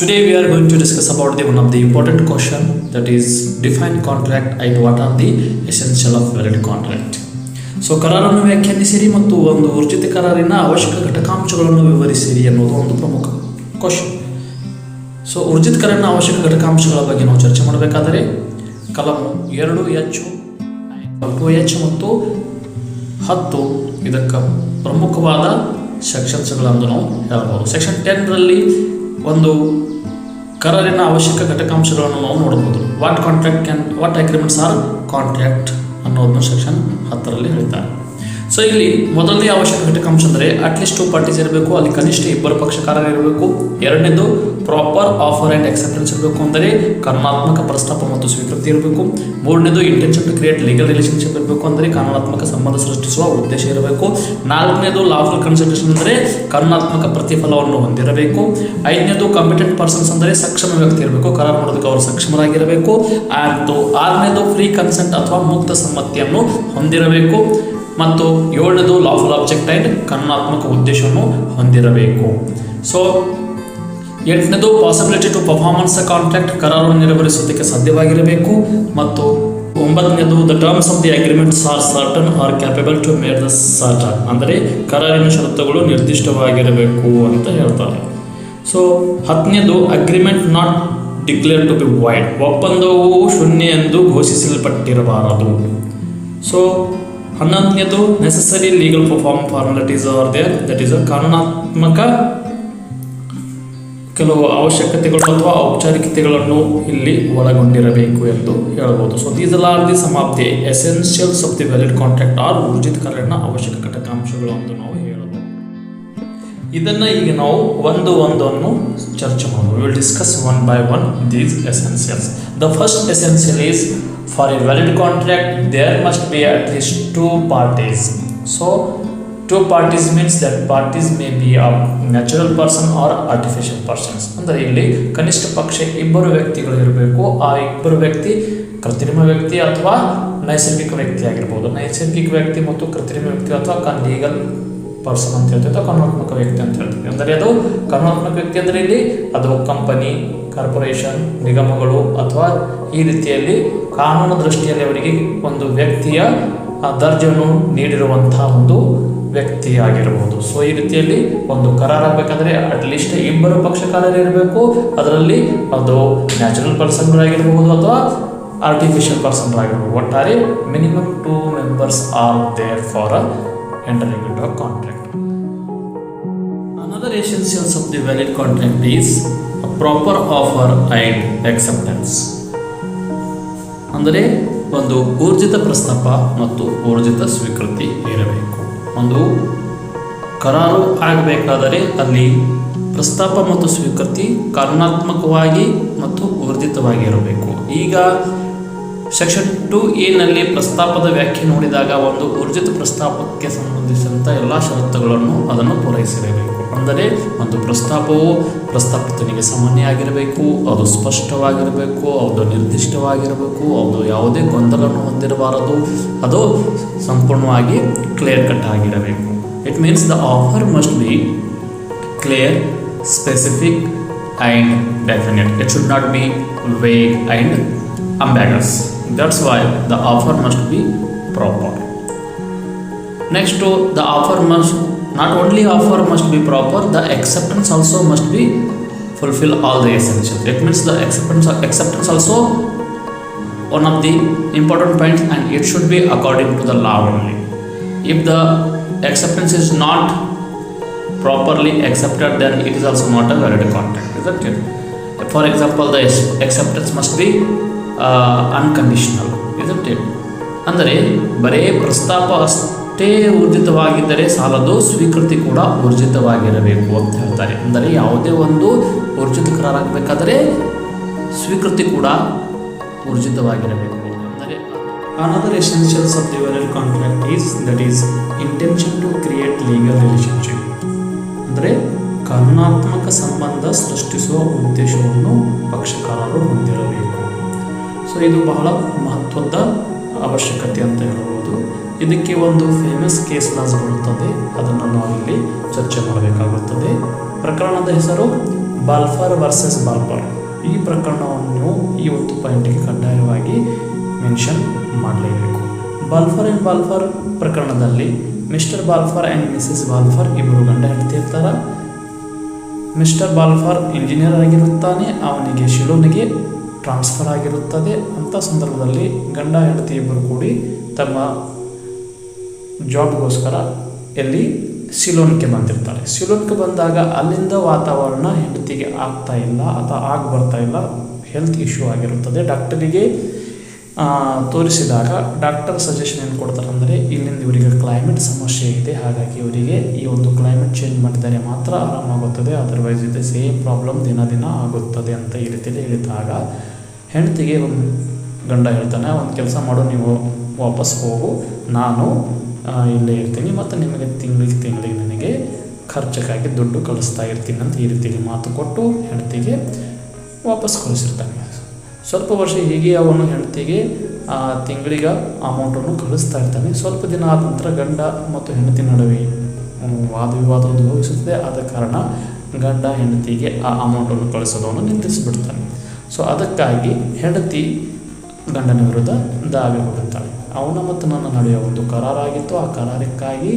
Today we are going to discuss about one of the important question, that is define contract and what are the essential of valid contract. So ಕರಾರನ್ನು ವ್ಯಾಖ್ಯಾನಿಸಿರಿ ಮತ್ತು ಒಂದು ಊರ್ಜಿತ ಕರಾರಿನ ಅವಶ್ಯಕ ಘಟಕಾಂಶಗಳನ್ನು ವಿವರಿಸಿರಿ ಅನ್ನೋದು ಒಂದು ಪ್ರಮುಖ ಕ್ವಶನ್. ಸೊ ಊರ್ಜಿತ ಕರಾರಿನ ಅವಶ್ಯಕ ಘಟಕಾಂಶಗಳ ಬಗ್ಗೆ ನಾವು ಚರ್ಚೆ ಮಾಡಬೇಕಾದರೆ ಕಲಮು 2H 2H ಮತ್ತು 10 ಇದಕ್ಕೆ ಪ್ರಮುಖವಾದ ಸೆಕ್ಷನ್ಸ್ಗಳನ್ನು ನಾವು ಹೇಳಬಹುದು. ಸೆಕ್ಷನ್ 10ರಲ್ಲಿ ಒಂದು ಕರಾರಿನ ಅವಶ್ಯಕ ಘಟಕಾಂಶಗಳನ್ನು ನಾವು ನೋಡಬಹುದು. ವಾಟ್ ಅಗ್ರಿಮೆಂಟ್ಸ್ ಆರ್ ಕಾಂಟ್ರಾಕ್ಟ್ ಅನ್ನೋದನ್ನು ಸೆಕ್ಷನ್ 10ರಲ್ಲಿ ಹೇಳ್ತಾರೆ. ಸೊ ಇಲ್ಲಿ ಮೊದಲನೇ ಅವಶ್ಯಕ ಘಟಕಾಂಶ ಅಂದರೆ ಅಟ್ಲೀಸ್ಟ್ 2 ಪಾರ್ಟೀಸ್ ಇರಬೇಕು, ಅಲ್ಲಿ ಕನಿಷ್ಠ 2 ಪಕ್ಷಕಾರರು ಇರಬೇಕು. ಎರಡನೇದು ಪ್ರಾಪರ್ ಆಫರ್ ಆ್ಯಂಡ್ ಎಕ್ಸೆಪ್ಟೆನ್ಸ್ ಇರಬೇಕು, ಅಂದರೆ ಕಾನೂನಾತ್ಮಕ ಪ್ರಸ್ತಾಪ ಮತ್ತು ಸ್ವೀಕೃತಿ ಇರಬೇಕು. ಮೂರನೇದು intention to create legal relationship ಇರಬೇಕು, ಅಂದರೆ ಕಾನೂನಾತ್ಮಕ ಸಂಬಂಧ ಸೃಷ್ಟಿಸುವ ಉದ್ದೇಶ ಇರಬೇಕು. ನಾಲ್ಕನೇದು ಲಾಫುಲ್ ಕನ್ಸಲ್ಟೇಷನ್ ಅಂದರೆ ಕಾನೂನಾತ್ಮಕ ಪ್ರತಿಫಲವನ್ನು ಹೊಂದಿರಬೇಕು. ಐದನೇದು ಕಾಂಪಿಟೆಂಟ್ ಪರ್ಸನ್ಸ್ ಅಂದರೆ ಸಕ್ಷಮ ವ್ಯಕ್ತಿ ಇರಬೇಕು, ಕರಾರು ಮಾಡೋದಕ್ಕೆ ಅವರು ಸಕ್ಷಮರಾಗಿರಬೇಕು. ಮತ್ತು ಆರನೇದು ಫ್ರೀ ಕನ್ಸೆಂಟ್ ಅಥವಾ ಮುಕ್ತ ಸಮ್ಮತಿಯನ್ನು ಹೊಂದಿರಬೇಕು. ಮತ್ತು ಏಳನೇದು ಲಾಫುಲ್ ಆಬ್ಜೆಕ್ಟ್ ಆ್ಯಂಡ್ ಕಾನೂನಾತ್ಮಕ ಉದ್ದೇಶವನ್ನು ಹೊಂದಿರಬೇಕು. ಸೊ ಎಂಟನೇದು ಪಾಸಿಬಿಲಿಟಿ ಟು ಪರ್ಫಾರ್ಮೆನ್ಸ್ ಕಾಂಟ್ರಾಕ್ಟ್, ಕರಾರನ್ನು ನೆರವೇರಿಸುವುದಕ್ಕೆ ಸಾಧ್ಯವಾಗಿರಬೇಕು. ಮತ್ತು ಒಂಬತ್ತನೇದು the terms of the agreements are certain or capable to make the certain, ಅಂದರೆ ಕರಾರಿನ ಷರತ್ತುಗಳು ನಿರ್ದಿಷ್ಟವಾಗಿರಬೇಕು ಅಂತ ಹೇಳ್ತಾರೆ. ಸೊ ಹತ್ತನೇದು agreement not declare to be void, ಒಪ್ಪಂದವು ಶೂನ್ಯ ಎಂದು ಘೋಷಿಸಲ್ಪಟ್ಟಿರಬಾರದು. ಸೊ 11ನೇದು necessary legal formalities are there, that is ಕಾನೂನಾತ್ಮಕ ಕೆಲವು ಅವಶ್ಯಕತೆಗಳು ಅಥವಾ ಔಪಚಾರಿಕತೆಗಳನ್ನು ಇಲ್ಲಿ ಒಳಗೊಂಡಿರಬೇಕು ಎಂದು ಹೇಳಬಹುದು. So these are the sum of the essentials of the valid contract or ಊರ್ಜಿತ ಕರಾರಿನ ಅವಶ್ಯಕ ಘಟಕಾಂಶಗಳು ಅಂತ ನಾವು ಹೇಳಬಹುದು. ಇದನ್ನು ಈಗ ನಾವು ಒಂದನ್ನು ಚರ್ಚೆ ಮಾಡೋಣ. We will discuss one by one these essentials. The first essential is for a valid contract there must be at least 2 parties. So 2 parties means that parties may be a natural person or artificial persons. ಅಂದರೆ ಇಲ್ಲಿ ಕನಿಷ್ಠ ಪಕ್ಷ 2 ವ್ಯಕ್ತಿಗಳು ಇರಬೇಕು. ಆ 2 ವ್ಯಕ್ತಿ ಕೃತ್ರಿಮ ವ್ಯಕ್ತಿ ಅಥವಾ ನೈಸರ್ಗಿಕ ವ್ಯಕ್ತಿ ಆಗಿರ್ಬೋದು. ನೈಸರ್ಗಿಕ ವ್ಯಕ್ತಿ ಮತ್ತು ಕೃತ್ರಿಮ ವ್ಯಕ್ತಿ ಅಥವಾ ಲೀಗಲ್ ಪರ್ಸನ್ ಅಂತ ಹೇಳ್ತೀವಿ ಅಥವಾ ಕಾನೂನಾತ್ಮಕ ವ್ಯಕ್ತಿ ಅಂತ ಹೇಳ್ತೀವಿ. ಅಂದರೆ ಅದು ಕಾನೂನಾತ್ಮಕ ವ್ಯಕ್ತಿ ಅಂದರೆ ಇಲ್ಲಿ ಅದು ಕಂಪನಿ, ಕಾರ್ಪೊರೇಷನ್, ನಿಗಮಗಳು ಅಥವಾ ಈ ರೀತಿಯಲ್ಲಿ ಕಾನೂನು ದೃಷ್ಟಿಯಲ್ಲಿ ಅವರಿಗೆ ಒಂದು ವ್ಯಕ್ತಿಯ ದರ್ಜೆಯನ್ನು ನೀಡಿರುವಂತಹ ಒಂದು ವ್ಯಕ್ತಿ ಆಗಿರಬಹುದು. ಸೊ ಈ ರೀತಿಯಲ್ಲಿ ಒಂದು ಕರಾರಾಗಬೇಕಂದ್ರೆ ಅಟ್ಲೀಸ್ಟ್ 2 ಪಕ್ಷಕಾರರು ಇರಬೇಕು. ಅದರಲ್ಲಿ ಅದು ನ್ಯಾಚುರಲ್ ಪರ್ಸನ್ಗಳಾಗಿರಬಹುದು ಅಥವಾ ಆರ್ಟಿಫಿಷಿಯಲ್ ಪರ್ಸನ್ಗಳಾಗಿರಬಹುದು. ಒಟ್ಟಾರೆ minimum 2 members are there for entering into a contract. Another essentials of the valid contract is a proper offer and acceptance. ಅಂದರೆ ಒಂದು ಊರ್ಜಿತ ಪ್ರಸ್ತಾಪ ಮತ್ತು ಊರ್ಜಿತ ಸ್ವೀಕೃತಿ ಇರಬೇಕು. ಒಂದು ಕರಾರು ಆಗಬೇಕಾದರೆ ಅಲ್ಲಿ ಪ್ರಸ್ತಾಪ ಮತ್ತು ಸ್ವೀಕೃತಿ ಕಾನೂನಾತ್ಮಕವಾಗಿ ಮತ್ತು ಊರ್ಜಿತವಾಗಿ ಇರಬೇಕು. ಈಗ ಸೆಕ್ಷನ್ 2A ಪ್ರಸ್ತಾಪದ ವ್ಯಾಖ್ಯೆ ನೋಡಿದಾಗ ಒಂದು ಊರ್ಜಿತ ಪ್ರಸ್ತಾಪಕ್ಕೆ ಸಂಬಂಧಿಸಿದಂಥ ಎಲ್ಲ ಷರತ್ತುಗಳನ್ನು ಅದನ್ನು ಪೂರೈಸಿರಬೇಕು. ಅಂದರೆ ಒಂದು ಪ್ರಸ್ತಾಪವು ಪ್ರಸ್ತಾಪಿತನಿಗೆ ಸಾಮಾನ್ಯ ಆಗಿರಬೇಕು, ಅದು ಸ್ಪಷ್ಟವಾಗಿರಬೇಕು, ಅದು ನಿರ್ದಿಷ್ಟವಾಗಿರಬೇಕು, ಅದು ಯಾವುದೇ ಗೊಂದಲವನ್ನು ಹೊಂದಿರಬಾರದು, ಅದು ಸಂಪೂರ್ಣವಾಗಿ ಕ್ಲಿಯರ್ ಕಟ್ ಆಗಿರಬೇಕು. It means the offer must be clear, specific and definite. It should not be vague and ambiguous. That's why the offer must be proper. Next to the offer must not only offer must be proper, the acceptance also must be fulfill all the essentials. It means the acceptance also one of the important points, and it should be according to the law only. If the acceptance is not properly accepted, then it is also not a valid contract, isn't it? For example, the acceptance must be unconditional, isn't it? ಅಂದರೆ ಬರೀ ಪ್ರಸ್ತಾಪ ಅಷ್ಟೇ ಊರ್ಜಿತವಾಗಿದ್ದರೆ ಸಾಲದು, ಸ್ವೀಕೃತಿ ಕೂಡ ಊರ್ಜಿತವಾಗಿರಬೇಕು ಅಂತ ಹೇಳ್ತಾರೆ. ಅಂದರೆ ಯಾವುದೇ ಒಂದು ಊರ್ಜಿತ ಕರಾರಾಗಬೇಕಾದರೆ ಸ್ವೀಕೃತಿ ಕೂಡ ಊರ್ಜಿತವಾಗಿರಬೇಕು. ಅಂದರೆ another essentials of the valid contract is that is intention to create legal relationship. ಅಂದರೆ ಕಾನೂನಾತ್ಮಕ ಸಂಬಂಧ ಸೃಷ್ಟಿಸುವ ಉದ್ದೇಶವನ್ನು ಪಕ್ಷಕಾರರು ಹೊಂದಿರಬೇಕು. ಸೊ ಇದು ಬಹಳ ಮಹತ್ವದ ಅವಶ್ಯಕತೆ ಅಂತ ಹೇಳಬಹುದು. ಇದಕ್ಕೆ ಒಂದು ಫೇಮಸ್ ಕೇಸ್ ಲಾಸ್ ಬರುತ್ತದೆ, ಅದನ್ನು ನಾವಿಲ್ಲಿ ಚರ್ಚೆ ಮಾಡಬೇಕಾಗುತ್ತದೆ. ಪ್ರಕರಣದ ಹೆಸರು ಬಾಲ್ಫರ್ ವರ್ಸಸ್ ಬಾಲ್ಫರ್ ಈ ಪ್ರಕರಣವನ್ನು ಈ ಒಂದು ಪಾಯಿಂಟಿಗೆ ಕಡ್ಡಾಯವಾಗಿ ಮೆನ್ಷನ್ ಮಾಡಲೇಬೇಕು. ಬಾಲ್ಫರ್ ಆ್ಯಂಡ್ ಬಾಲ್ಫರ್ ಪ್ರಕರಣದಲ್ಲಿ ಮಿಸ್ಟರ್ ಬಾಲ್ಫರ್ ಆ್ಯಂಡ್ ಮಿಸಸ್ ಬಾಲ್ಫರ್ ಇಬ್ಬರು ಗಂಡ ಹೆಂಡತಿ ಇರ್ತಾರೆ. ಮಿಸ್ಟರ್ ಬಾಲ್ಫರ್ ಇಂಜಿನಿಯರ್ ಆಗಿರುತ್ತಾನೆ, ಅವನಿಗೆ ಶಿಲೋನಿಗೆ ಟ್ರಾನ್ಸ್ಫರ್ ಆಗಿರುತ್ತದೆ. ಅಂಥ ಸಂದರ್ಭದಲ್ಲಿ ಗಂಡ ಹೆಂಡತಿ ಇಬ್ಬರು ಕೂಡಿ ತಮ್ಮ ಜಾಬ್ಗೋಸ್ಕರ ಎಲ್ಲಿ ಸಿಲೋನ್ಗೆ ಬಂದಿರ್ತಾರೆ. ಸಿಲೋನ್ಗೆ ಬಂದಾಗ ಅಲ್ಲಿಂದ ವಾತಾವರಣ ಹೆಂಡತಿಗೆ ಆಗ್ತಾ ಇಲ್ಲ ಅಥವಾ ಬರ್ತಾ ಇಲ್ಲ, ಹೆಲ್ತ್ ಇಶ್ಯೂ ಆಗಿರುತ್ತದೆ. ಡಾಕ್ಟರಿಗೆ ತೋರಿಸಿದಾಗ ಡಾಕ್ಟರ್ ಸಜೆಷನ್ ಏನು ಕೊಡ್ತಾರೆ ಅಂದರೆ ಇಲ್ಲಿಂದ ಇವರಿಗೆ ಕ್ಲೈಮೇಟ್ ಸಮಸ್ಯೆ ಇದೆ, ಹಾಗಾಗಿ ಇವರಿಗೆ ಈ ಒಂದು ಕ್ಲೈಮೇಟ್ ಚೇಂಜ್ ಮಾಡಿದರೆ ಮಾತ್ರ ಆರಾಮಾಗುತ್ತದೆ, ಅದರ್ವೈಸ್ ಇದೆ ಸೇಮ್ ಪ್ರಾಬ್ಲಮ್ ದಿನ ಆಗುತ್ತದೆ ಅಂತ ಈ ರೀತಿಯಲ್ಲಿ ಹೇಳಿದಾಗ ಹೆಂಡತಿಗೆ ಒಂದು ಗಂಡ ಹೇಳ್ತಾನೆ, ಒಂದು ಕೆಲಸ ಮಾಡು, ನೀವು ವಾಪಸ್ ಹೋಗು, ನಾನು ಇಲ್ಲೇ ಇರ್ತೀನಿ ಮತ್ತು ನಿಮಗೆ ತಿಂಗಳಿಗೆ ನನಗೆ ಖರ್ಚಕ್ಕಾಗಿ ದುಡ್ಡು ಕಳಿಸ್ತಾ ಇರ್ತೀನಿ ಅಂತ ಈ ರೀತಿಯಲ್ಲಿ ಮಾತು ಕೊಟ್ಟು ಹೆಂಡತಿಗೆ ವಾಪಸ್ ಕಳಿಸಿರ್ತಾನೆ. ಸ್ವಲ್ಪ ವರ್ಷ ಹೀಗೆ ಅವನು ಹೆಂಡತಿಗೆ ತಿಂಗಳಿಗೆ ಅಮೌಂಟನ್ನು ಕಳಿಸ್ತಾ ಇರ್ತಾನೆ. ಸ್ವಲ್ಪ ದಿನ ಆದ ನಂತರ ಗಂಡ ಮತ್ತು ಹೆಂಡತಿ ನಡುವೆ ವಾದ ವಿವಾದ ಉದ್ಭವಿಸುತ್ತದೆ. ಆದ ಕಾರಣ ಗಂಡ ಹೆಂಡತಿಗೆ ಆ ಅಮೌಂಟನ್ನು ಕಳಿಸೋದನ್ನು ನಿಲ್ಲಿಸಿಬಿಡ್ತಾನೆ. ಸೊ ಅದಕ್ಕಾಗಿ ಹೆಂಡತಿ ಗಂಡನ ವಿರುದ್ಧ ದಾವೆ ಹೂಡುತ್ತಾಳೆ. ಅವನ ಮತ್ತು ನನ್ನ ನಡುವೆ ಒಂದು ಕರಾರಾಗಿತ್ತು, ಆ ಕರಾರಕ್ಕಾಗಿ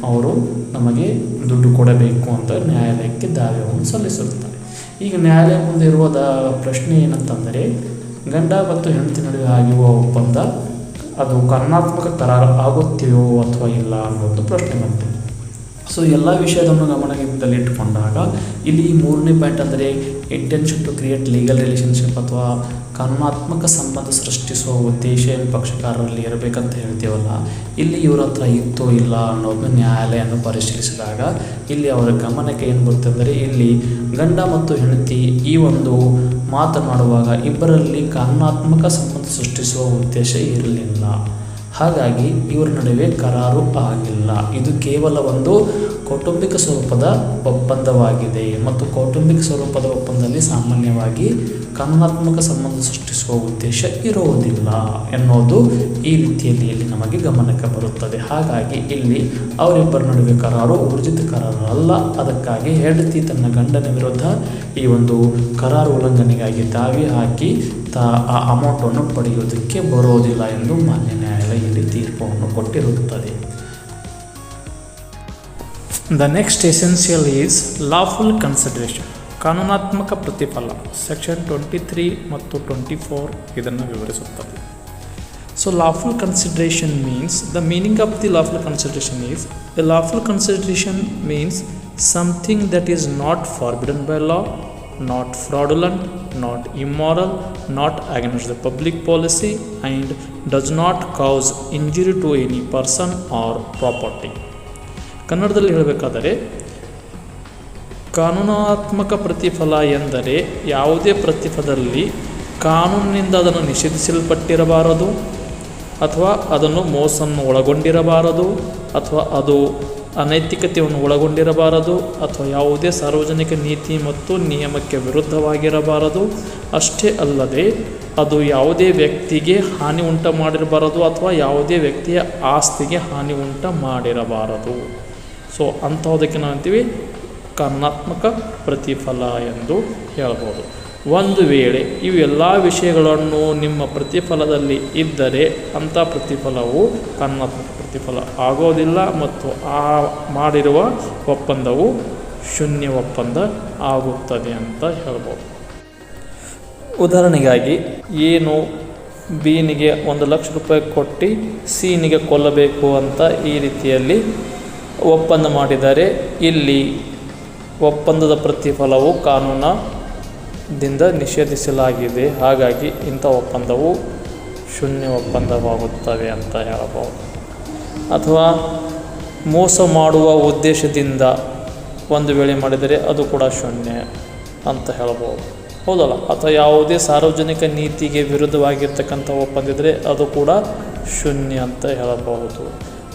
ಅವರು ನಮಗೆ ದುಡ್ಡು ಕೊಡಬೇಕು ಅಂತ ನ್ಯಾಯಾಲಯಕ್ಕೆ ದಾವೆಯನ್ನು ಸಲ್ಲಿಸಿರುತ್ತಾರೆ. ಈಗ ನ್ಯಾಯಾಲಯ ಮುಂದೆ ಇರುವ ಪ್ರಶ್ನೆ ಏನಂತಂದರೆ, ಗಂಡ ಮತ್ತು ಹೆಂಡತಿ ನಡುವೆ ಆಗಿರುವ ಒಪ್ಪಂದ ಅದು ಕಾನೂನಾತ್ಮಕ ಕರಾರು ಆಗುತ್ತೆಯೋ ಅಥವಾ ಇಲ್ಲ ಅನ್ನೋದು ಪ್ರಶ್ನೆ ಬಂತು. ಸೊ ಎಲ್ಲ ವಿಷಯದನ್ನು ಗಮನದಲ್ಲಿ ಇಟ್ಟುಕೊಂಡಾಗ ಇಲ್ಲಿ ಮೂರನೇ ಪಾಯಿಂಟ್ ಅಂದರೆ intention to create legal relationship ಅಥವಾ ಕಾನೂನಾತ್ಮಕ ಸಂಬಂಧ ಸೃಷ್ಟಿಸುವ ಉದ್ದೇಶ ಏನು ಪಕ್ಷಕಾರರಲ್ಲಿ ಇರಬೇಕಂತ ಹೇಳ್ತೀವಲ್ಲ, ಇಲ್ಲಿ ಇವರ ಹತ್ರ ಇತ್ತೋ ಇಲ್ಲ ಅನ್ನೋದನ್ನು ನ್ಯಾಯಾಲಯವನ್ನು ಪರಿಶೀಲಿಸಿದಾಗ ಇಲ್ಲಿ ಅವರ ಗಮನಕ್ಕೆ ಏನು ಬರುತ್ತೆ ಅಂದರೆ, ಇಲ್ಲಿ ಗಂಡ ಮತ್ತು ಹೆಂಡತಿ ಈ ಒಂದು ಮಾತನಾಡುವಾಗ ಇಬ್ಬರಲ್ಲಿ ಕಾನೂನಾತ್ಮಕ ಸಂಬಂಧ ಸೃಷ್ಟಿಸುವ ಉದ್ದೇಶ ಇರಲಿಲ್ಲ. ಹಾಗಾಗಿ ಇವರ ನಡುವೆ ಕರಾರು ಆಗಿಲ್ಲ. ಇದು ಕೇವಲ ಒಂದು ಕೌಟುಂಬಿಕ ಸ್ವರೂಪದ ಒಪ್ಪಂದವಾಗಿದೆ ಮತ್ತು ಕೌಟುಂಬಿಕ ಸ್ವರೂಪದ ಒಪ್ಪಂದದಲ್ಲಿ ಸಾಮಾನ್ಯವಾಗಿ ಕಾನೂನಾತ್ಮಕ ಸಂಬಂಧ ಸೃಷ್ಟಿಸುವ ಉದ್ದೇಶ ಇರುವುದಿಲ್ಲ ಎನ್ನುವುದು ಈ ರೀತಿಯಲ್ಲಿ ಇಲ್ಲಿ ನಮಗೆ ಗಮನಕ್ಕೆ ಬರುತ್ತದೆ. ಹಾಗಾಗಿ ಇಲ್ಲಿ ಅವರಿಬ್ಬರ ನಡುವೆ ಕರಾರು ಊರ್ಜಿತ ಕರಾರು ಅಲ್ಲ. ಅದಕ್ಕಾಗಿ ಹೆಂಡತಿ ತನ್ನ ಗಂಡನ ವಿರುದ್ಧ ಈ ಒಂದು ಕರಾರು ಉಲ್ಲಂಘನೆಗಾಗಿ ದಾವೆ ಹಾಕಿ ಆ ಅಮೌಂಟನ್ನು ಪಡೆಯುವುದಕ್ಕೆ ಬರೋದಿಲ್ಲ ಎಂದು ಮಾನ್ಯ ನ್ಯಾಯಾಲಯ ಇಲ್ಲಿ ತೀರ್ಪನ್ನು ಕೊಟ್ಟಿರುತ್ತದೆ. The next essential is lawful consideration, ಕಾನೂನಾತ್ಮಕ ಪ್ರತಿಫಲ. ಸೆಕ್ಷನ್ 23 ಮತ್ತು 24 ಇದನ್ನು ವಿವರಿಸುತ್ತದೆ. So lawful consideration means, the meaning of the lawful consideration is, a lawful consideration means something that is not forbidden by law, not fraudulent, not immoral, not against the public policy, and does not cause injury to any person or property. ಕನ್ನಡದಲ್ಲಿ ಹೇಳಬೇಕಾದರೆ ಕಾನೂನಾತ್ಮಕ ಪ್ರತಿಫಲ ಎಂದರೆ ಯಾವುದೇ ಪ್ರತಿಫಲದಲ್ಲಿ ಕಾನೂನಿನಿಂದ ಅದನ್ನು ನಿಷೇಧಿಸಲ್ಪಟ್ಟಿರಬಾರದು ಅಥವಾ ಅದನ್ನು ಮೋಸವನ್ನು ಒಳಗೊಂಡಿರಬಾರದು ಅಥವಾ ಅದು ಅನೈತಿಕತೆಯನ್ನು ಒಳಗೊಂಡಿರಬಾರದು ಅಥವಾ ಯಾವುದೇ ಸಾರ್ವಜನಿಕ ನೀತಿ ಮತ್ತು ನಿಯಮಕ್ಕೆ ವಿರುದ್ಧವಾಗಿರಬಾರದು. ಅಷ್ಟೇ ಅಲ್ಲದೆ ಅದು ಯಾವುದೇ ವ್ಯಕ್ತಿಗೆ ಹಾನಿ ಉಂಟು ಮಾಡಿರಬಾರದು ಅಥವಾ ಯಾವುದೇ ವ್ಯಕ್ತಿಯ ಆಸ್ತಿಗೆ ಹಾನಿ ಉಂಟು ಮಾಡಿರಬಾರದು. ಸೊ ಅಂಥದಕ್ಕೆ ನಾವು ಅಂತೀವಿ ಕಾನೂನಾತ್ಮಕ ಪ್ರತಿಫಲ ಎಂದು ಹೇಳ್ಬೋದು. ಒಂದು ವೇಳೆ ಇವೆಲ್ಲ ವಿಷಯಗಳನ್ನು ನಿಮ್ಮ ಪ್ರತಿಫಲದಲ್ಲಿ ಇದ್ದರೆ ಅಂಥ ಪ್ರತಿಫಲವು ಕಾನೂನಾತ್ಮಕ ಪ್ರತಿಫಲ ಆಗೋದಿಲ್ಲ ಮತ್ತು ಆ ಮಾಡಿರುವ ಒಪ್ಪಂದವು ಶೂನ್ಯ ಒಪ್ಪಂದ ಆಗುತ್ತದೆ ಅಂತ ಹೇಳ್ಬೋದು. ಉದಾಹರಣೆಗಾಗಿ ಏನು ಬಿನಿಗೆ 1 ಲಕ್ಷ ರೂಪಾಯಿ ಕೊಟ್ಟು ಸಿನಿಗೆ ಕೊಲ್ಲಬೇಕು ಅಂತ ಈ ರೀತಿಯಲ್ಲಿ ಒಪ್ಪಂದ ಮಾಡಿದರೆ ಇಲ್ಲಿ ಒಪ್ಪಂದದ ಪ್ರತಿಫಲವು ಕಾನೂನಿನಿಂದ ನಿಷೇಧಿಸಲಾಗಿದೆ. ಹಾಗಾಗಿ ಇಂಥ ಒಪ್ಪಂದವು ಶೂನ್ಯ ಒಪ್ಪಂದವಾಗುತ್ತವೆ ಅಂತ ಹೇಳಬಹುದು. ಅಥವಾ ಮೋಸ ಮಾಡುವ ಉದ್ದೇಶದಿಂದ ಒಂದು ವೇಳೆ ಮಾಡಿದರೆ ಅದು ಕೂಡ ಶೂನ್ಯ ಅಂತ ಹೇಳಬಹುದು, ಹೌದಲ್ಲ. ಅಥವಾ ಯಾವುದೇ ಸಾರ್ವಜನಿಕ ನೀತಿಗೆ ವಿರುದ್ಧವಾಗಿರ್ತಕ್ಕಂಥ ಒಪ್ಪಂದ ಇದ್ದರೆ ಅದು ಕೂಡ ಶೂನ್ಯ ಅಂತ ಹೇಳಬಹುದು.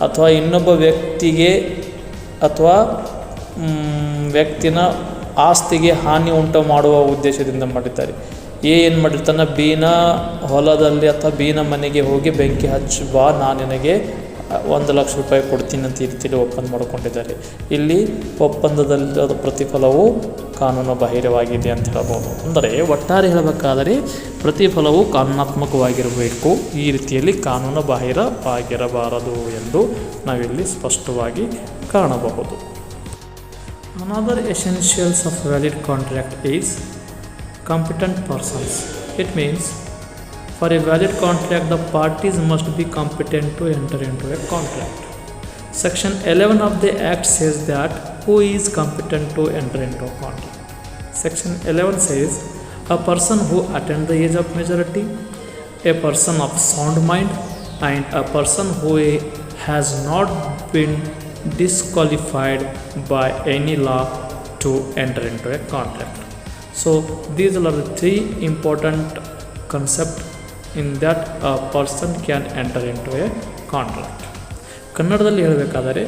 ಅಥವಾ ಇನ್ನೊಬ್ಬ ವ್ಯಕ್ತಿಗೆ ಅಥವಾ ವ್ಯಕ್ತಿನ ಆಸ್ತಿಗೆ ಹಾನಿ ಉಂಟು ಮಾಡುವ ಉದ್ದೇಶದಿಂದ ಮಾಡಿದ್ದಾರೆ. ಏನು ಮಾಡಿರ್ತಾನೆ, ಬಿನ ಹೊಲದಲ್ಲಿ ಅಥವಾ ಬಿನ ಮನೆಗೆ ಹೋಗಿ ಬೆಂಕಿ ಹಚ್ಚಿ ಬಾ, ನಾನು ನಿನಗೆ 1,00,000 ಕೊಡ್ತೀನಿ ಅಂತ ಈ ರೀತಿಯಲ್ಲಿ ಒಪ್ಪಂದ ಮಾಡಿಕೊಂಡಿದ್ದಾರೆ. ಇಲ್ಲಿ ಒಪ್ಪಂದದಲ್ಲಿ ಪ್ರತಿಫಲವು ಕಾನೂನು ಬಾಹಿರವಾಗಿದೆ ಅಂತ ಹೇಳ್ಬೋದು. ಅಂದರೆ ಒಟ್ಟಾರೆ ಹೇಳಬೇಕಾದರೆ ಪ್ರತಿಫಲವು ಕಾನೂನಾತ್ಮಕವಾಗಿರಬೇಕು, ಈ ರೀತಿಯಲ್ಲಿ ಕಾನೂನು ಬಾಹಿರವಾಗಿರಬಾರದು ಎಂದು ನಾವಿಲ್ಲಿ ಸ್ಪಷ್ಟವಾಗಿ ಕಾಣಬಹುದು. Another essentials of valid contract is competent persons. It means for a valid contract the parties must be competent to enter into a contract. Section 11 of the Act says that who is competent to enter into a contract. Section 11 says a person who attained the age of majority, a person of sound mind, and a person who has not been disqualified by any law to enter into a contract. So these are the three important concepts in that a person can enter into a contract. ಕನ್ನಡದಲ್ಲಿ ಹೇಳಬೇಕಾದರೆ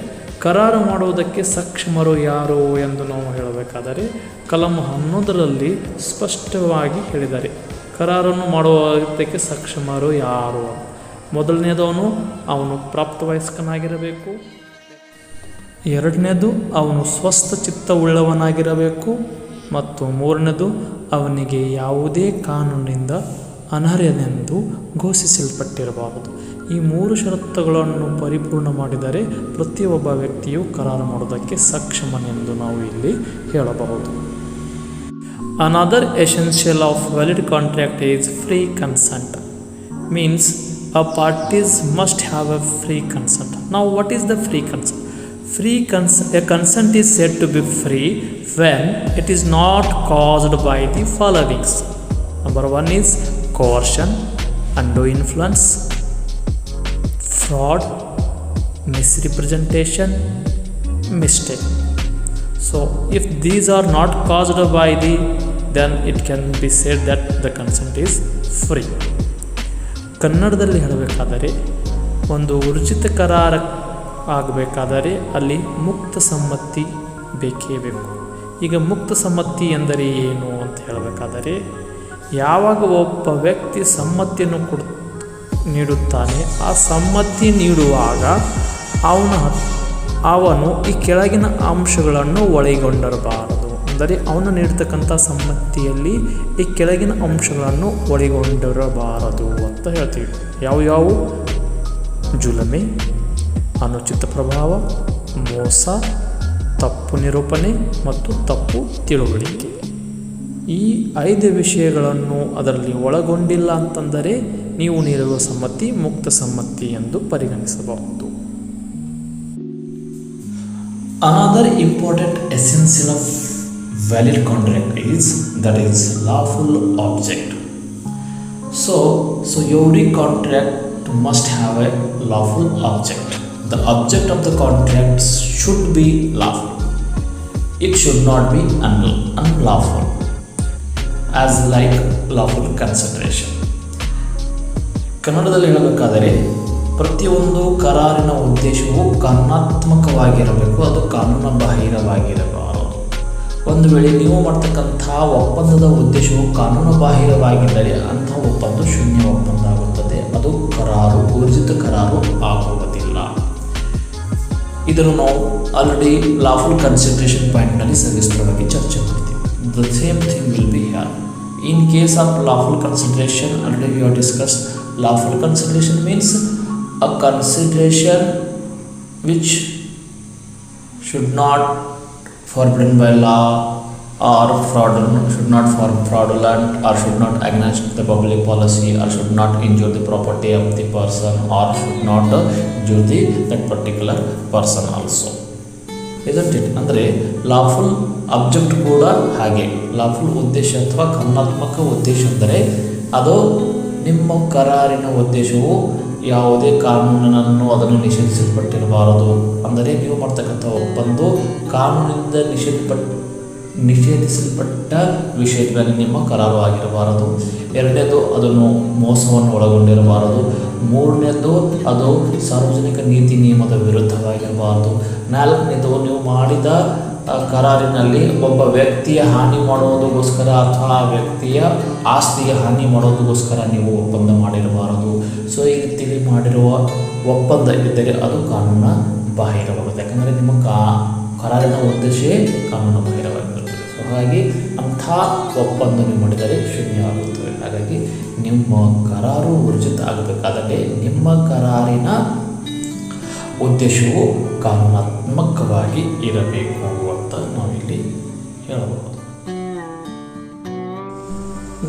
ಕರಾರು ಮಾಡುವುದಕ್ಕೆ ಸಕ್ಷಮರು ಯಾರು ಎಂದು ನಾವು ಹೇಳಬೇಕಾದರೆ ಕಲಂ 11ರಲ್ಲಿ ಸ್ಪಷ್ಟವಾಗಿ ಹೇಳಿದ್ದಾರೆ. ಕರಾರನ್ನು ಮಾಡುವುದಕ್ಕೆ ಸಕ್ಷಮರು ಯಾರು? ಮೊದಲನೇದವನು ಅವನು ಪ್ರಾಪ್ತವಯಸ್ಕನಾಗಿರಬೇಕು, ಎರಡನೇದು ಅವನು ಸ್ವಸ್ಥ ಚಿತ್ತವುಳ್ಳವನಾಗಿರಬೇಕು, ಮತ್ತು ಮೂರನೇದು ಅವನಿಗೆ ಯಾವುದೇ ಕಾನೂನಿನಿಂದ ಅನರ್ಹನೆಂದು ಘೋಷಿಸಲ್ಪಟ್ಟಿರಬಾರದು. ಈ 3 ಷರತ್ತುಗಳನ್ನು ಪರಿಪೂರ್ಣ ಮಾಡಿದರೆ ಪ್ರತಿಯೊಬ್ಬ ವ್ಯಕ್ತಿಯು ಕರಾರು ಮಾಡೋದಕ್ಕೆ ಸಕ್ಷಮನೆಂದು ನಾವು ಇಲ್ಲಿ ಹೇಳಬಹುದು. Another essential of valid contract is free consent. Means a parties must have a free consent. Now what is the free consent? A consent is said to be free when it is not caused by the followings. Number 1 is coercion, undue influence, fraud, misrepresentation, mistake. So if these are not caused by then it can be said that the consent is free. ಕನ್ನಡದಲ್ಲಿ ಹೇಳಬೇಕಾದರೆ ಒಂದು ಉಚಿತ ಕರಾರ ಆಗಬೇಕಾದರೆ ಅಲ್ಲಿ ಮುಕ್ತ ಸಮ್ಮತಿ ಬೇಕೇ ಬೇಕು. ಈಗ ಮುಕ್ತ ಸಮ್ಮತಿ ಎಂದರೆ ಏನು ಅಂತ ಹೇಳಬೇಕಾದರೆ ಯಾವಾಗ ಒಬ್ಬ ವ್ಯಕ್ತಿ ಸಮ್ಮತಿಯನ್ನು ನೀಡುತ್ತಾನೆ, ಆ ಸಮ್ಮತಿ ನೀಡುವಾಗ ಅವನು ಈ ಕೆಳಗಿನ ಅಂಶಗಳನ್ನು ಒಳಗೊಂಡಿರಬಾರದು. ಅಂದರೆ ಅವನು ನೀಡ್ತಕ್ಕಂಥ ಸಮ್ಮತಿಯಲ್ಲಿ ಈ ಕೆಳಗಿನ ಅಂಶಗಳನ್ನು ಒಳಗೊಂಡಿರಬಾರದು ಅಂತ ಹೇಳ್ತೀವಿ. ಯಾವುವು? ಜುಲಮೆ, ಅನುಚಿತ ಪ್ರಭಾವ, ಮೋಸ, ತಪ್ಪು ನಿರೂಪಣೆ ಮತ್ತು ತಪ್ಪು ತಿಳುವಳಿಕೆ. ಈ 5 ವಿಷಯಗಳನ್ನು ಅದರಲ್ಲಿ ಒಳಗೊಂಡಿಲ್ಲ ಅಂತಂದರೆ ನೀವು ನೀಡುವ ಸಮ್ಮತಿ ಮುಕ್ತ ಸಮ್ಮತಿ ಎಂದು ಪರಿಗಣಿಸಬಹುದು. Another important essential of valid contract is lawful object. So every contract must have a lawful object. The object of the contract should be lawful. It should not be unlawful, as like lawful consideration. ಕನ್ನಡದಲ್ಲಿ ಹೇಳಬೇಕಾದರೆ ಪ್ರತಿಯೊಂದು ಕರಾರಿನ ಉದ್ದೇಶವು ಕಾನೂನಾತ್ಮಕವಾಗಿರಬೇಕು, ಅದು ಕಾನೂನು ಬಾಹಿರವಾಗಿರಬಾರದು. ಒಂದು ವೇಳೆ ನೀವು ಮಾಡ್ತಕ್ಕಂಥ ಒಪ್ಪಂದದ ಉದ್ದೇಶವು ಕಾನೂನು ಬಾಹಿರವಾಗಿದ್ದರೆ ಅಂಥ ಒಪ್ಪಂದ ಶೂನ್ಯ ಒಪ್ಪಂದ ಆಗುತ್ತದೆ, ಅದು ಊರ್ಜಿತ ಕರಾರು ಆಗುವುದಿಲ್ಲ. ಇದನ್ನು ನಾವು ಆಲ್ರೆಡಿ ಲಾಫುಲ್ ಕನ್ಸಿಡರೇಷನ್ ಪಾಯಿಂಟ್ನಲ್ಲಿ ಸವಿಸ್ತರವಾಗಿ ಚರ್ಚೆ ಮಾಡ್ತೀವಿ. The same thing will be here. In case of lawful consideration already we have discussed. Lawful consideration means a consideration which should not forbidden by law or should not fraudulent or should not against the public policy or should not injure the property of the person or should not injure that particular person also. Isn't it? ಅಂದರೆ lawful object ಕೂಡ ಹಾಗೆ. Lawful ಉದ್ದೇಶ ಅಥವಾ ಕಾನೂನಾತ್ಮಕ ಉದ್ದೇಶ ಅಂದರೆ ಅದು ನಿಮ್ಮ ಕರಾರಿನ ಉದ್ದೇಶವು ಯಾವುದೇ ಕಾನೂನನ್ನು ಅದನ್ನು ನಿಷೇಧಿಸಲ್ಪಟ್ಟಿರಬಾರದು. ಅಂದರೆ ನೀವು ಮಾಡ್ತಕ್ಕಂಥ ಒಪ್ಪಂದ ಕಾನೂನಿನಿಂದ ನಿಷೇಧಿಸಲ್ಪಟ್ಟ ವಿಷಯದ ಮೇಲೆ ನಿಮ್ಮ ಕರಾರು ಆಗಿರಬಾರದು. ಎರಡನೇದು ಅದನ್ನು ಮೋಸವನ್ನು ಒಳಗೊಂಡಿರಬಾರದು. ಮೂರನೇದು ಅದು ಸಾರ್ವಜನಿಕ ನೀತಿ ನಿಯಮದ ವಿರುದ್ಧವಾಗಿರಬಾರದು. ನಾಲ್ಕನೇದು ನೀವು ಮಾಡಿದ ಕರಾರಿನಲ್ಲಿ ಒಬ್ಬ ವ್ಯಕ್ತಿಯ ಹಾನಿ ಮಾಡುವುದಕ್ಕೋಸ್ಕರ ಅಥವಾ ಆ ವ್ಯಕ್ತಿಯ ಆಸ್ತಿಗೆ ಹಾನಿ ಮಾಡೋದಕ್ಕೋಸ್ಕರ ನೀವು ಒಪ್ಪಂದ ಮಾಡಿರಬಾರದು. ಸೊ ಈ ರೀತಿ ಮಾಡಿರುವ ಒಪ್ಪಂದ ಇದ್ದರೆ ಅದು ಕಾನೂನ ಬಾಹಿರವಾಗುತ್ತೆ. ಯಾಕಂದರೆ ನಿಮ್ಮ ಕರಾರಿನ ಉದ್ದೇಶವೇ ಕಾನೂನು ಬಾಹಿರವಾಗಿರುತ್ತದೆ. ಸೊ ಹಾಗಾಗಿ ಅಂಥ ಒಪ್ಪಂದ ನೀವು ಮಾಡಿದರೆ ಶೂನ್ಯವಾಗುತ್ತದೆ. ಹಾಗಾಗಿ ನಿಮ್ಮ ಕರಾರು ಊರ್ಜಿತ ಆಗಬೇಕಾದರೆ ನಿಮ್ಮ ಕರಾರಿನ ಉದ್ದೇಶವು ಕಾನೂನಾತ್ಮಕವಾಗಿ ಇರಬೇಕು ಅಂತ ನಾವಿಲ್ಲಿ ಹೇಳಬಹುದು.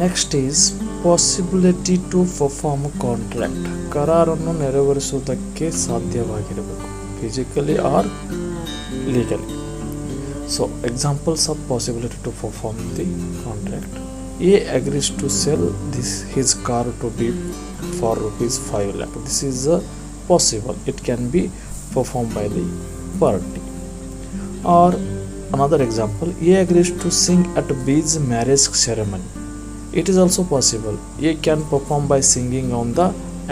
Next is possibility to perform contract. ಕರಾರನ್ನು ನೆರವೇರಿಸುವುದಕ್ಕೆ ಸಾಧ್ಯವಾಗಿರಬೇಕು, physically or legally. So examples of possibility to perform the contract. A agrees to sell his car to B for rupees 5 lakh. This is possible. It can be performed by the party. Or another example, A agrees to sing at B's marriage ceremony. It is also possible. A can perform by singing on the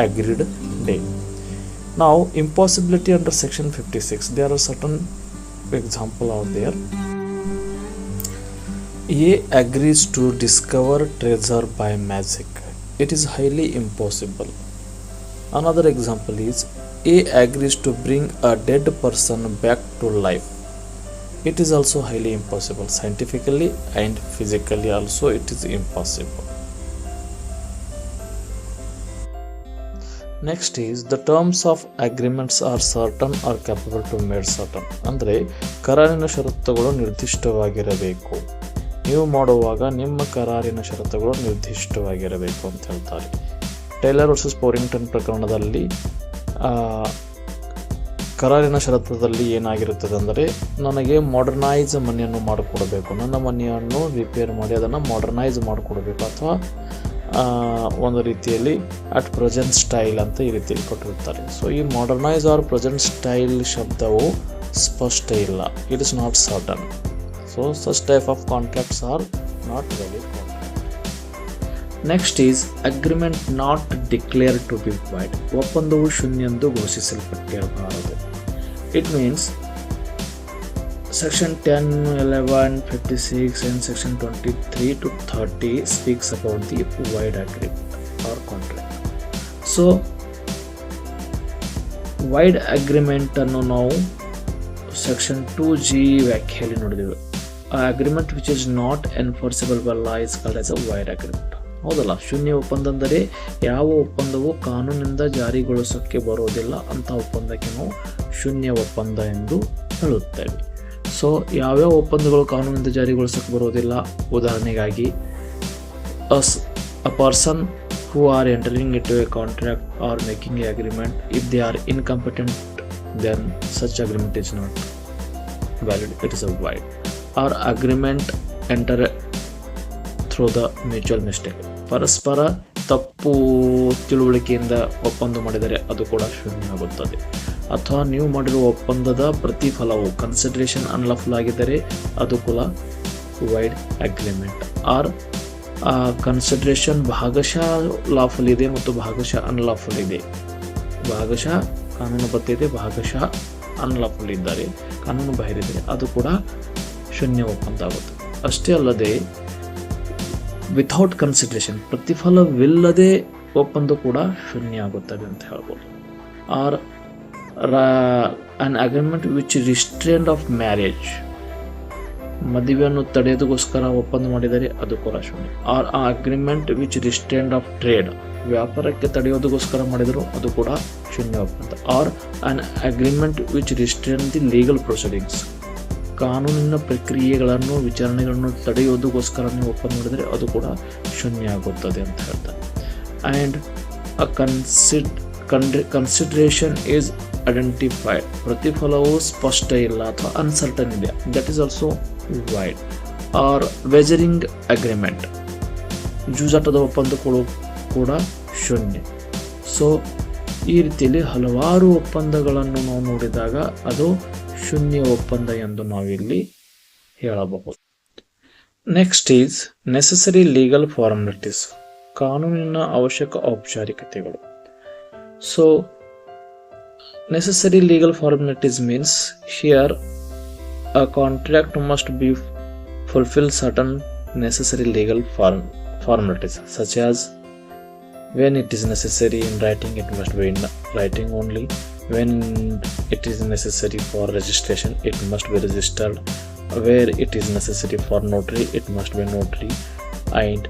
agreed day. Now, impossibility under section 56. There are certain examples out there. A agrees to discover treasure by magic. It is highly impossible. Another example is A agrees to bring a dead person back to life. It is also highly impossible. Scientifically and physically also it is impossible. Next is the terms of agreements are certain or capable to made certain. ಅಂದರೆ ಕರಾರಿನ ಷರತ್ತುಗಳು ನಿರ್ದಿಷ್ಟವಾಗಿರಬೇಕು. ನೀವು ಮಾಡುವಾಗ ನಿಮ್ಮ ಕರಾರಿನ ಷರತ್ತುಗಳು ನಿರ್ದಿಷ್ಟವಾಗಿರಬೇಕು ಅಂತ ಹೇಳ್ತಾರೆ. ಟೈಲರ್ ವರ್ಸಸ್ ಪೋರಿಂಗ್ಟನ್ ಪ್ರಕರಣದಲ್ಲಿ ಕರಾರಿನ ಷರತ್ತದಲ್ಲಿ ಏನಾಗಿರುತ್ತದೆ ಅಂದರೆ, ನನಗೆ ಮಾಡರ್ನೈಸ್ ಮನೆಯನ್ನು ಮಾಡಿಕೊಡಬೇಕು, ನನ್ನ ಮನೆಯನ್ನು ರಿಪೇರ್ ಮಾಡಿ ಅದನ್ನು ಮಾಡರ್ನೈಸ್ ಮಾಡಿಕೊಡಬೇಕು, ಅಥವಾ ಒಂದು ರೀತಿಯಲ್ಲಿ ಅಟ್ ಪ್ರೆಸೆಂಟ್ ಸ್ಟೈಲ್ ಅಂತ ಈ ರೀತಿಯಲ್ಲಿ ಕೊಟ್ಟಿರ್ತಾರೆ. ಸೊ ಈ ಮಾಡರ್ನೈಸ್ ಆರ್ ಪ್ರೆಸೆಂಟ್ ಸ್ಟೈಲ್ ಶಬ್ದವು ಸ್ಪಷ್ಟ ಇಲ್ಲ. It is not certain. So such type of contracts are not valid contract. Next is agreement not declared to be void. ಒಪ್ಪಂದವು ಶೂನ್ಯ ಎಂದು ಘೋಷಿಸಲ್ಪಟ್ಟಿರಬಾರದು. It means section 10, 11, 56 and section 23 to 30 speaks about the void agreement or contract. So void agreement ಅನ್ನು ನಾವು section 2G ವ್ಯಾಖ್ಯೆಯಲ್ಲಿ ನೋಡಿದೆವು. Agreement which is not enforceable by law is called as a void agreement. ಹೌದಲ್ಲ, ಶೂನ್ಯ ಒಪ್ಪಂದ ಅಂದರೆ ಯಾವ ಒಪ್ಪಂದವು ಕಾನೂನಿನಿಂದ ಜಾರಿಗೊಳಿಸೋಕ್ಕೆ ಬರೋದಿಲ್ಲ ಅಂತ ಒಪ್ಪಂದಕ್ಕೆ ನಾವು ಶೂನ್ಯ ಒಪ್ಪಂದ ಎಂದು ಹೇಳುತ್ತೇವೆ. ಸೊ ಯಾವ್ಯಾವ ಒಪ್ಪಂದಗಳು ಕಾನೂನಿನಿಂದ ಜಾರಿಗೊಳಿಸೋಕ್ಕೆ ಬರೋದಿಲ್ಲ? ಉದಾಹರಣೆಗಾಗಿ a person who are entering into a contract or making a agreement, if they are incompetent then such agreement is not valid, it is a void. Or agreement enter through the mutual mistake. ಪರಸ್ಪರ ತಪ್ಪು ತಿಳುವಳಿಕೆಯಿಂದ ಒಪ್ಪಂದ ಮಾಡಿದರೆ ಅದು ಕೂಡ ಶೂನ್ಯ ಆಗುತ್ತದೆ. ಅಥವಾ ನೀವು ಮಾಡಿರುವ ಒಪ್ಪಂದದ ಪ್ರತಿಫಲವು ಕನ್ಸಿಡರೇಷನ್ ಅನ್ಲಾಫುಲ್ ಆಗಿದ್ದರೆ ಅದು ಕೂಡ ವೈಡ್ ಅಗ್ರಿಮೆಂಟ್. ಆರ್ ಕನ್ಸಿಡರೇಷನ್ ಭಾಗಶಃ ಲಾಫುಲ್ ಇದೆ ಮತ್ತು ಭಾಗಶಃ ಅನ್ಲಾಫುಲ್ ಇದೆ. ಭಾಗಶಃ ಕಾನೂನುಬದ್ಧ ಇದೆ, ಭಾಗಶಃ ಅನ್ಲಾಫುಲ್ ಇದ್ದಾರೆ, ಕಾನೂನು ಬಾಹಿರಿದೆ, ಅದು ಕೂಡ ಶೂನ್ಯ ಒಪ್ಪಂದ ಆಗುತ್ತೆ. ಅಷ್ಟೇ ಅಲ್ಲದೆ ವಿಥೌಟ್ ಕನ್ಸಿಡರೇಷನ್, ಪ್ರತಿಫಲವಿಲ್ಲದೆ ಒಪ್ಪಂದ ಕೂಡ ಶೂನ್ಯ ಆಗುತ್ತದೆ ಅಂತ ಹೇಳ್ಬೋದು. Or an agreement which restraint of marriage, ಮದುವೆಯನ್ನು ತಡೆಯೋದಕ್ಕೋಸ್ಕರ ಒಪ್ಪಂದ ಮಾಡಿದರೆ ಅದು ಕೂಡ ಶೂನ್ಯ. Or agreement which restraint of trade, ವ್ಯಾಪಾರಕ್ಕೆ ತಡೆಯೋದಕ್ಕೋಸ್ಕರ ಮಾಡಿದರೂ ಅದು ಕೂಡ ಶೂನ್ಯ ಒಪ್ಪಂದ. Or an agreement which restraint the legal proceedings, ಕಾನೂನಿನ ಪ್ರಕ್ರಿಯೆಗಳನ್ನು ವಿಚಾರಣೆಗಳನ್ನು ತಡೆಯೋದಕ್ಕೋಸ್ಕರ ನೀವು ಒಪ್ಪಂದ ಮಾಡಿದರೆ ಅದು ಕೂಡ ಶೂನ್ಯ ಆಗುತ್ತದೆ ಅಂತ ಹೇಳ್ತಾರೆ. ಆ್ಯಂಡ್ ಕನ್ಸಿಡರೇಷನ್ ಈಸ್ ಐಡೆಂಟಿಫೈಡ್, ಪ್ರತಿಫಲವು ಸ್ಪಷ್ಟ ಇಲ್ಲ ಅಥವಾ ಅನ್ಸರ್ಟನ್ ಇದೆ, that is also void. Or wagering agreement, ಜೂಜಾಟದ ಒಪ್ಪಂದಗಳು ಕೂಡ ಶೂನ್ಯ. ಸೊ ಈ ರೀತಿಯಲ್ಲಿ ಹಲವಾರು ಒಪ್ಪಂದಗಳನ್ನು ನಾವು ನೋಡಿದಾಗ ಅದು ಶೂನ್ಯ ಒಪ್ಪಂದ ಎಂದು ನಾವಿಲ್ಲಿ ಹೇಳಬಹುದು. Next is necessary legal formalities, ಕಾನೂನಿನ ಅವಶ್ಯಕ ಔಪಚಾರಿಕತೆಗಳು. So necessary legal formalities means here A contract must be fulfill certain necessary legal formalities, such as when it is necessary in writing, it must be in writing only. When it is necessary for registration, it must be registered. Where it is necessary for notary, it must be notary, and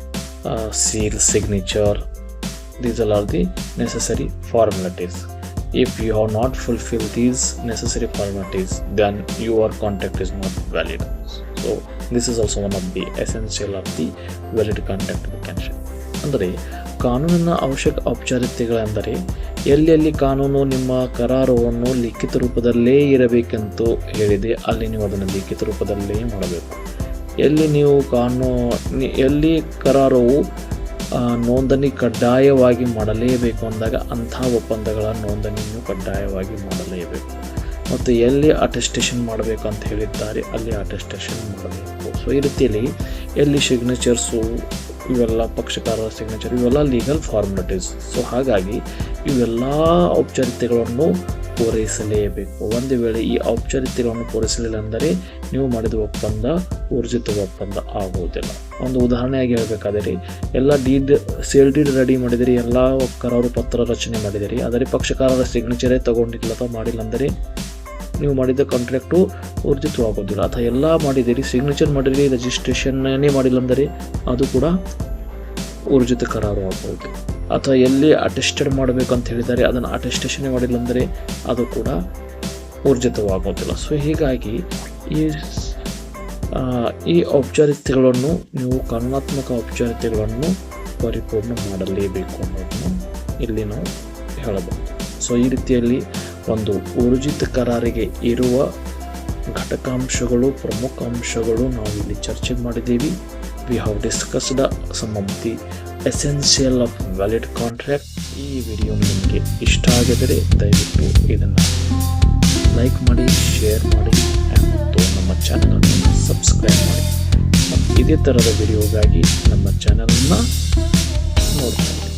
seal, signature. These all are the necessary formalities. If you have not fulfilled these necessary formalities, then your contract is not valid. So this is also one of the essential of the valid contract we can say. ಅಂದರೆ ಕಾನೂನಿನ ಅವಶ್ಯಕ ಔಪಚಾರಿಕತೆಗಳೆಂದರೆ ಎಲ್ಲೆಲ್ಲಿ ಕಾನೂನು ನಿಮ್ಮ ಕರಾರುವನ್ನು ಲಿಖಿತ ರೂಪದಲ್ಲೇ ಇರಬೇಕೆಂದು ಹೇಳಿದೆ ಅಲ್ಲಿ ನೀವು ಅದನ್ನು ಲಿಖಿತ ರೂಪದಲ್ಲೇ ಮಾಡಬೇಕು. ಎಲ್ಲಿ ಕರಾರುವು ನೋಂದಣಿ ಕಡ್ಡಾಯವಾಗಿ ಮಾಡಲೇಬೇಕು ಅಂದಾಗ ಅಂಥ ಒಪ್ಪಂದಗಳ ನೋಂದಣಿಯನ್ನು ಕಡ್ಡಾಯವಾಗಿ ಮಾಡಲೇಬೇಕು. ಮತ್ತು ಎಲ್ಲಿ ಅಟೆಸ್ಟೇಷನ್ ಮಾಡಬೇಕು ಅಂತ ಹೇಳಿದ್ದಾರೆ ಅಲ್ಲಿ ಅಟೆಸ್ಟೇಷನ್ ಮಾಡಬೇಕು. ಸೊ ಈ ರೀತಿಯಲ್ಲಿ ಎಲ್ಲಿ ಸಿಗ್ನೇಚರ್ಸು ಇವೆಲ್ಲ ಪಕ್ಷಕಾರರ ಸಿಗ್ನೇಚರ್ ಇವೆಲ್ಲ ಲೀಗಲ್ ಫಾರ್ಮಾಲಿಟೀಸ್. ಸೊ ಹಾಗಾಗಿ ಇವೆಲ್ಲ ಔಪಚಾರಿಕತೆಗಳನ್ನು ಪೂರೈಸಲೇಬೇಕು. ಒಂದು ವೇಳೆ ಈ ಔಪಚಾರಿಕತೆಗಳನ್ನು ಪೂರೈಸಲಿಲ್ಲ ಅಂದರೆ ನೀವು ಮಾಡಿದ ಒಪ್ಪಂದ ಊರ್ಜಿತ ಒಪ್ಪಂದ ಆಗುವುದಿಲ್ಲ. ಒಂದು ಉದಾಹರಣೆಯಾಗಿ ಹೇಳಬೇಕಾದರೆ ಎಲ್ಲ ಸೇಲ್ ಡೀಡ್ ರೆಡಿ ಮಾಡಿದಿರಿ, ಎಲ್ಲ ಕರಾರು ಪತ್ರ ರಚನೆ ಮಾಡಿದಿರಿ, ಆದರೆ ಪಕ್ಷಕಾರರ ಸಿಗ್ನೇಚರೇ ತಗೊಂಡಿಲ್ಲ ಅಥವಾ ಮಾಡಿಲ್ಲ ಅಂದರೆ ನೀವು ಮಾಡಿದ ಕಾಂಟ್ರಾಕ್ಟು ಊರ್ಜಿತವಾಗೋದಿಲ್ಲ. ಅಥವಾ ಎಲ್ಲ ಮಾಡಿದಿರಿ, ಸಿಗ್ನೇಚರ್ ಮಾಡಿದಿರಿ, ರಿಜಿಸ್ಟ್ರೇಷನ್ನೇ ಮಾಡಿಲ್ಲ ಅಂದರೆ ಅದು ಕೂಡ ಊರ್ಜಿತ ಕರಾರು ಆಗ್ಬೋದು. ಅಥವಾ ಎಲ್ಲಿ ಅಟೆಸ್ಟೆಡ್ ಮಾಡಬೇಕು ಅಂತ ಹೇಳಿದ್ದಾರೆ ಅದನ್ನು ಅಟೆಸ್ಟೇಷನ್ನೇ ಮಾಡಿಲ್ಲ ಅಂದರೆ ಅದು ಕೂಡ ಊರ್ಜಿತವಾಗೋದಿಲ್ಲ. ಸೊ ಹೀಗಾಗಿ ಈ ಔಪಚಾರಿಕತೆಗಳನ್ನು ನೀವು ಕಾನೂನಾತ್ಮಕ ಔಪಚಾರಿಕತೆಗಳನ್ನು ಪರಿಪೂರ್ಣ ಮಾಡಲೇಬೇಕು ಅನ್ನೋದನ್ನು ಇಲ್ಲಿ ನಾವು ಹೇಳಬಹುದು. ಸೊ ಈ ರೀತಿಯಲ್ಲಿ ಒಂದು ಊರ್ಜಿತ ಕರಾರಿಗೆ ಇರುವ ಘಟಕಾಂಶಗಳು, ಪ್ರಮುಖ ಅಂಶಗಳು ನಾವು ಇಲ್ಲಿ ಚರ್ಚೆ ಮಾಡಿದ್ದೀವಿ. We have discussed some of the essential of valid contract. ಈ ವಿಡಿಯೋ ನಿಮಗೆ ಇಷ್ಟ ಆಗಿದರೆ ದಯವಿಟ್ಟು ಇದನ್ನು ಲೈಕ್ ಮಾಡಿ, ಶೇರ್ ಮಾಡಿ ಮತ್ತು ನಮ್ಮ ಚಾನಲನ್ನು ಸಬ್ಸ್ಕ್ರೈಬ್ ಮಾಡಿ. ಮತ್ತು ಇದೇ ಥರದ ವಿಡಿಯೋಗಾಗಿ ನಮ್ಮ ಚಾನಲನ್ನು ನೋಡ್ತಾ